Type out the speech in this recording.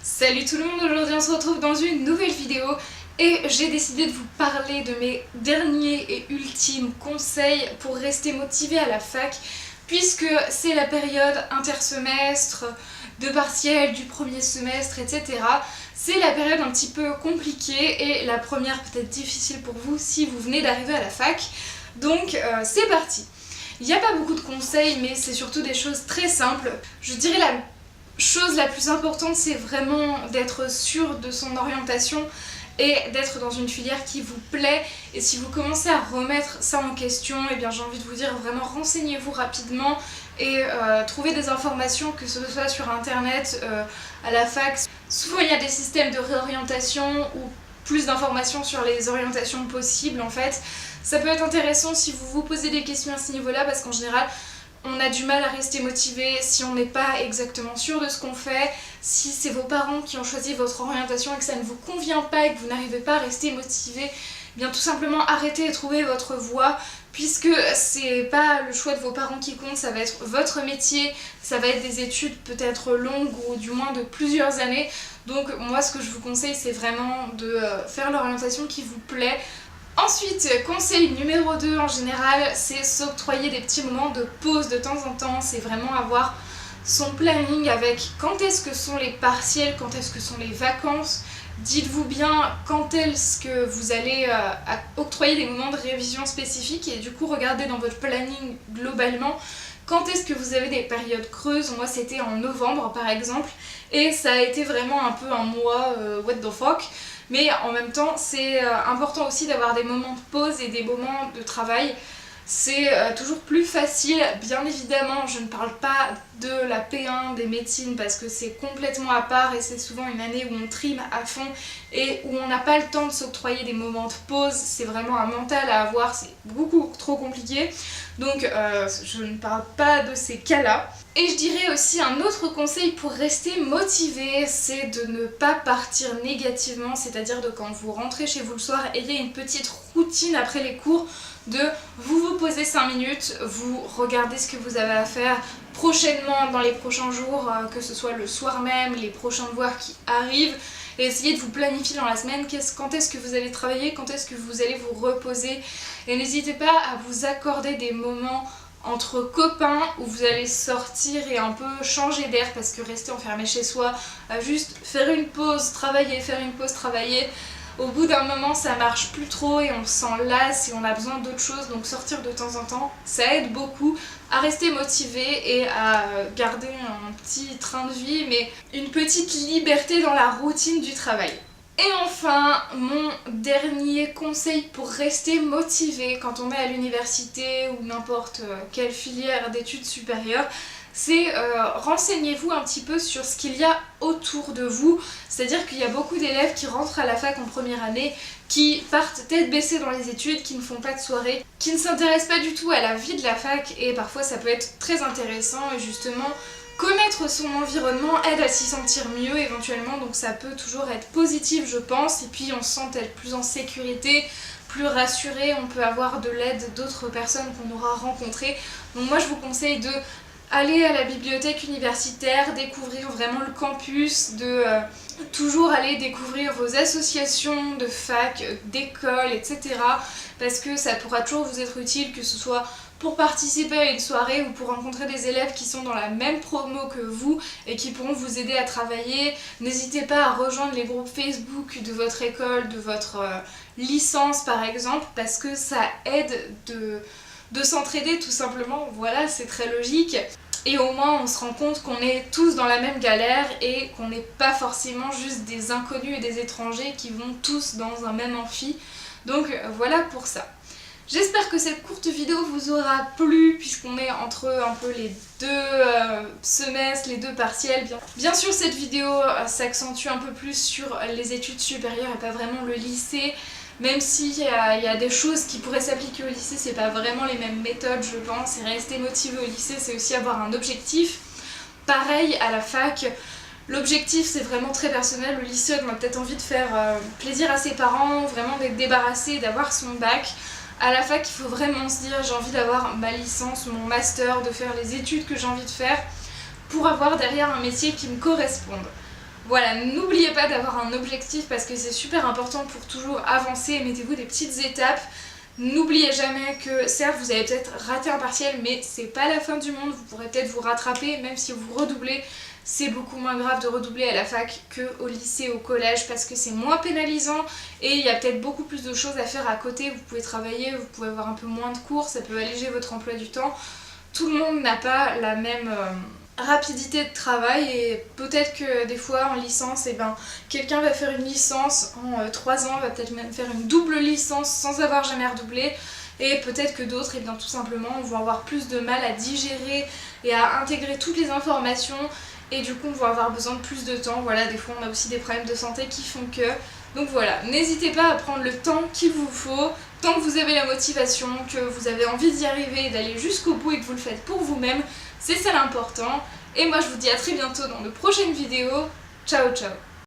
Salut tout le monde, aujourd'hui on se retrouve dans une nouvelle vidéo et j'ai décidé de vous parler de mes derniers et ultimes conseils pour rester motivé à la fac puisque c'est la période intersemestre, de partiel, du premier semestre, etc. C'est la période un petit peu compliquée et la première peut-être difficile pour vous si vous venez d'arriver à la fac. Donc c'est parti. Il n'y a pas beaucoup de conseils mais c'est surtout des choses très simples. Je dirais la chose la plus importante, c'est vraiment d'être sûr de son orientation et d'être dans une filière qui vous plaît. Et si vous commencez à remettre ça en question, eh bien j'ai envie de vous dire vraiment renseignez-vous rapidement et trouvez des informations, que ce soit sur internet, à la fac. Souvent il y a des systèmes de réorientation ou plus d'informations sur les orientations possibles en fait. Ça peut être intéressant si vous vous posez des questions à ce niveau-là parce qu'en général on a du mal à rester motivé si on n'est pas exactement sûr de ce qu'on fait, si c'est vos parents qui ont choisi votre orientation et que ça ne vous convient pas et que vous n'arrivez pas à rester motivé, eh bien tout simplement arrêtez et trouvez votre voie puisque c'est pas le choix de vos parents qui compte, ça va être votre métier, ça va être des études peut-être longues ou du moins de plusieurs années. Donc moi ce que je vous conseille c'est vraiment de faire l'orientation qui vous plaît. Ensuite, conseil numéro 2 en général, c'est s'octroyer des petits moments de pause de temps en temps. C'est vraiment avoir son planning avec quand est-ce que sont les partiels, quand est-ce que sont les vacances. Dites-vous bien quand est-ce que vous allez octroyer des moments de révision spécifiques et du coup regardez dans votre planning globalement quand est-ce que vous avez des périodes creuses. Moi c'était en novembre par exemple et ça a été vraiment un peu un mois what the fuck. Mais en même temps, c'est important aussi d'avoir des moments de pause et des moments de travail. C'est toujours plus facile, bien évidemment, je ne parle pas de la P1 des médecines parce que c'est complètement à part et c'est souvent une année où on trime à fond et où on n'a pas le temps de s'octroyer des moments de pause, c'est vraiment un mental à avoir, c'est beaucoup trop compliqué. Donc je ne parle pas de ces cas-là. Et je dirais aussi un autre conseil pour rester motivé, c'est de ne pas partir négativement, c'est-à-dire de quand vous rentrez chez vous le soir, ayez une petite routine après les cours, de vous posez 5 minutes, vous regardez ce que vous avez à faire prochainement dans les prochains jours, que ce soit le soir même, les prochains devoirs qui arrivent, et essayez de vous planifier dans la semaine quand est-ce que vous allez travailler, quand est-ce que vous allez vous reposer, et n'hésitez pas à vous accorder des moments entre copains où vous allez sortir et un peu changer d'air parce que rester enfermé chez soi, à juste faire une pause, travailler, faire une pause, travailler, au bout d'un moment ça marche plus trop et on s'en lasse et on a besoin d'autre chose, donc sortir de temps en temps ça aide beaucoup à rester motivé et à garder un petit train de vie mais une petite liberté dans la routine du travail. Et enfin, mon dernier conseil pour rester motivé quand on est à l'université ou n'importe quelle filière d'études supérieures, c'est renseignez-vous un petit peu sur ce qu'il y a autour de vous. C'est-à-dire qu'il y a beaucoup d'élèves qui rentrent à la fac en première année, qui partent tête baissée dans les études, qui ne font pas de soirée, qui ne s'intéressent pas du tout à la vie de la fac et parfois ça peut être très intéressant et justement connaître son environnement aide à s'y sentir mieux éventuellement, donc ça peut toujours être positif je pense, et puis on se sent être plus en sécurité, plus rassuré, on peut avoir de l'aide d'autres personnes qu'on aura rencontrées. Donc moi je vous conseille de aller à la bibliothèque universitaire, découvrir vraiment le campus, de toujours aller découvrir vos associations de fac, d'école, etc. Parce que ça pourra toujours vous être utile, que ce soit pour participer à une soirée ou pour rencontrer des élèves qui sont dans la même promo que vous et qui pourront vous aider à travailler. N'hésitez pas à rejoindre les groupes Facebook de votre école, de votre licence par exemple, parce que ça aide de s'entraider tout simplement, voilà, c'est très logique. Et au moins on se rend compte qu'on est tous dans la même galère et qu'on n'est pas forcément juste des inconnus et des étrangers qui vont tous dans un même amphi. Donc voilà pour ça. J'espère que cette courte vidéo vous aura plu puisqu'on est entre un peu les deux semestres, les deux partiels. Bien sûr cette vidéo s'accentue un peu plus sur les études supérieures et pas vraiment le lycée. Même s'il y a des choses qui pourraient s'appliquer au lycée, c'est pas vraiment les mêmes méthodes je pense, et rester motivé au lycée c'est aussi avoir un objectif. Pareil à la fac, l'objectif c'est vraiment très personnel, au lycée on a peut-être envie de faire plaisir à ses parents, vraiment d'être débarrassé, d'avoir son bac. À la fac il faut vraiment se dire j'ai envie d'avoir ma licence, mon master, de faire les études que j'ai envie de faire pour avoir derrière un métier qui me corresponde. Voilà, n'oubliez pas d'avoir un objectif parce que c'est super important pour toujours avancer. Mettez-vous des petites étapes. N'oubliez jamais que certes vous allez peut-être rater un partiel, mais c'est pas la fin du monde, vous pourrez peut-être vous rattraper, même si vous redoublez. C'est beaucoup moins grave de redoubler à la fac qu'au lycée, au collège, parce que c'est moins pénalisant et il y a peut-être beaucoup plus de choses à faire à côté. Vous pouvez travailler, vous pouvez avoir un peu moins de cours, ça peut alléger votre emploi du temps. Tout le monde n'a pas la même rapidité de travail et peut-être que des fois en licence, quelqu'un va faire une licence en 3 ans, va peut-être même faire une double licence sans avoir jamais redoublé. Et peut-être que d'autres, tout simplement, vont avoir plus de mal à digérer et à intégrer toutes les informations et du coup, on va avoir besoin de plus de temps. Voilà, des fois, on a aussi des problèmes de santé qui font que... Donc voilà, n'hésitez pas à prendre le temps qu'il vous faut, tant que vous avez la motivation, que vous avez envie d'y arriver et d'aller jusqu'au bout et que vous le faites pour vous-même, c'est ça l'important. Et moi, je vous dis à très bientôt dans de prochaines vidéos. Ciao, ciao!